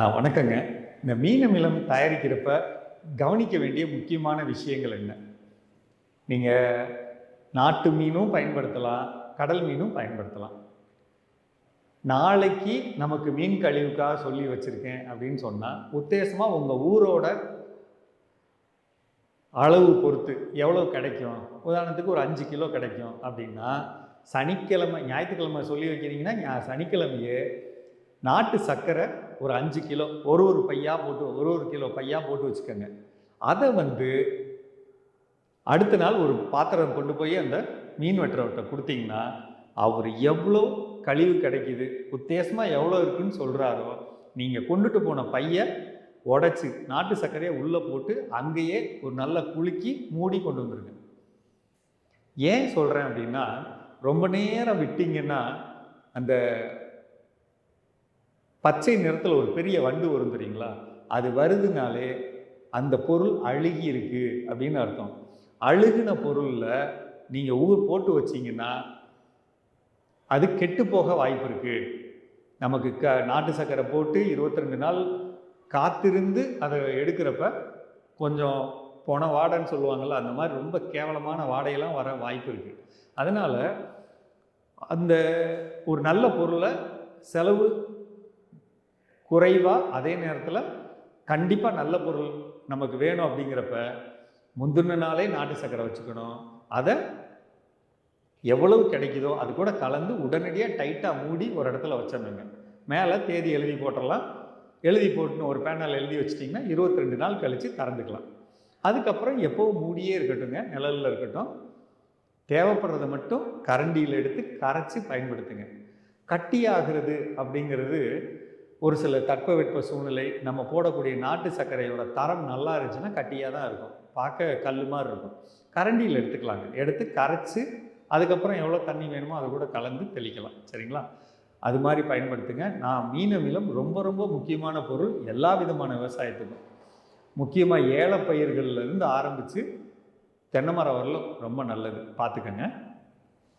வணக்கங்க. இந்த மீன் அமிலம் தயாரிக்கிறப்ப கவனிக்க வேண்டிய முக்கியமான விஷயங்கள் என்ன? நீங்கள் நாட்டு மீனும் பயன்படுத்தலாம், கடல் மீனும் பயன்படுத்தலாம். நாளைக்கு நமக்கு மீன் கழிவுக்காக சொல்லி வச்சுருக்கேன் அப்படின்னு சொன்னால், உத்தேசமாக உங்கள் ஊரோட அளவு பொறுத்து எவ்வளோ கிடைக்கும். உதாரணத்துக்கு ஒரு 5 கிலோ கிடைக்கும் அப்படின்னா, சனிக்கிழமை ஞாயிற்றுக்கிழமை சொல்லி வைக்கிறீங்கன்னா சனிக்கிழமையே நாட்டு சர்க்கரை ஒரு 5 கிலோ ஒரு பையா போட்டு ஒரு கிலோ பையா போட்டு வச்சுக்கோங்க. அதை அடுத்த நாள் ஒரு பாத்திரம் கொண்டு போய் அந்த மீன் வெட்டுறவர்கிட்ட கொடுத்தீங்கன்னா, அவர் எவ்வளோ கழிவு கிடைக்குது, உத்தேசமாக எவ்வளோ இருக்குன்னு சொல்கிறாரோ, நீங்கள் கொண்டுட்டு போன பையை உடைச்சி நாட்டு சர்க்கரையை உள்ளே போட்டு அங்கேயே ஒரு நல்ல குலுக்கி மூடி கொண்டு வந்துருங்க. ஏன் சொல்கிறேன் அப்படின்னா, ரொம்ப நேரம் விட்டிங்கன்னா அந்த பச்சை நிறத்தில் ஒரு பெரிய வண்டு வரும் தெரியுங்களா, அது வருதுனாலே அந்த பொருள் அழுகி இருக்கு அப்படின்னு அர்த்தம். அழுகின பொருளில் நீங்கள் போட்டு வச்சிங்கன்னா அது கெட்டு போக வாய்ப்பு இருக்குது. நமக்கு நாட்டு சர்க்கரை போட்டு 22 நாள் காத்திருந்து அதை எடுக்கிறப்ப கொஞ்சம் போன வாடைன்னு சொல்லுவாங்கள்ல, அந்த மாதிரி ரொம்ப கேவலமான வாடையெல்லாம் வர வாய்ப்பு இருக்குது. அதனால் அந்த ஒரு நல்ல பொருளை செலவு குறைவாக, அதே நேரத்தில் கண்டிப்பாக நல்ல பொருள் நமக்கு வேணும் அப்படிங்கிறப்ப முந்தின நாளே நாட்டு சர்க்கரை வச்சுக்கணும். அதை எவ்வளவு கிடைக்குதோ அது கூட கலந்து உடனடியாக டைட்டாக மூடி ஒரு இடத்துல வச்சிடணுங்க. மேலே தேதி எழுதி போட்டுடலாம். எழுதி போட்டுன்னு ஒரு பேனல் எழுதி வச்சிட்டிங்கன்னா 22 நாள் கழித்து திறந்துக்கலாம். அதுக்கப்புறம் எப்போவும் மூடியே இருக்கட்டுங்க, நிழலில் இருக்கட்டும். தேவைப்படுறதை மட்டும் கரண்டியில் எடுத்து கரைச்சி பயன்படுத்துங்க. கட்டியாகிறது அப்படிங்கிறது ஒரு சில தட்பவெட்ப சூழ்நிலை, நம்ம போடக்கூடிய நாட்டு சர்க்கரையோட தரம் நல்லா இருந்துச்சுன்னா கட்டியாக தான் இருக்கும், பார்க்க கல் மாதிரி இருக்கும். கரண்டியில் எடுத்துக்கலாங்க, எடுத்து கரைச்சி அதுக்கப்புறம் எவ்வளோ தண்ணி வேணுமோ அதை கூட கலந்து தெளிக்கலாம். சரிங்களா? அது மாதிரி பயன்படுத்துங்க. மீன் அமிலம் ரொம்ப ரொம்ப முக்கியமான பொருள் எல்லா விதமான விவசாயத்துக்கும். முக்கியமாக ஏலப்பயிர்கள்லேருந்து ஆரம்பித்து தென்னை மரம் வரலும் ரொம்ப நல்லது. பார்த்துக்கங்க.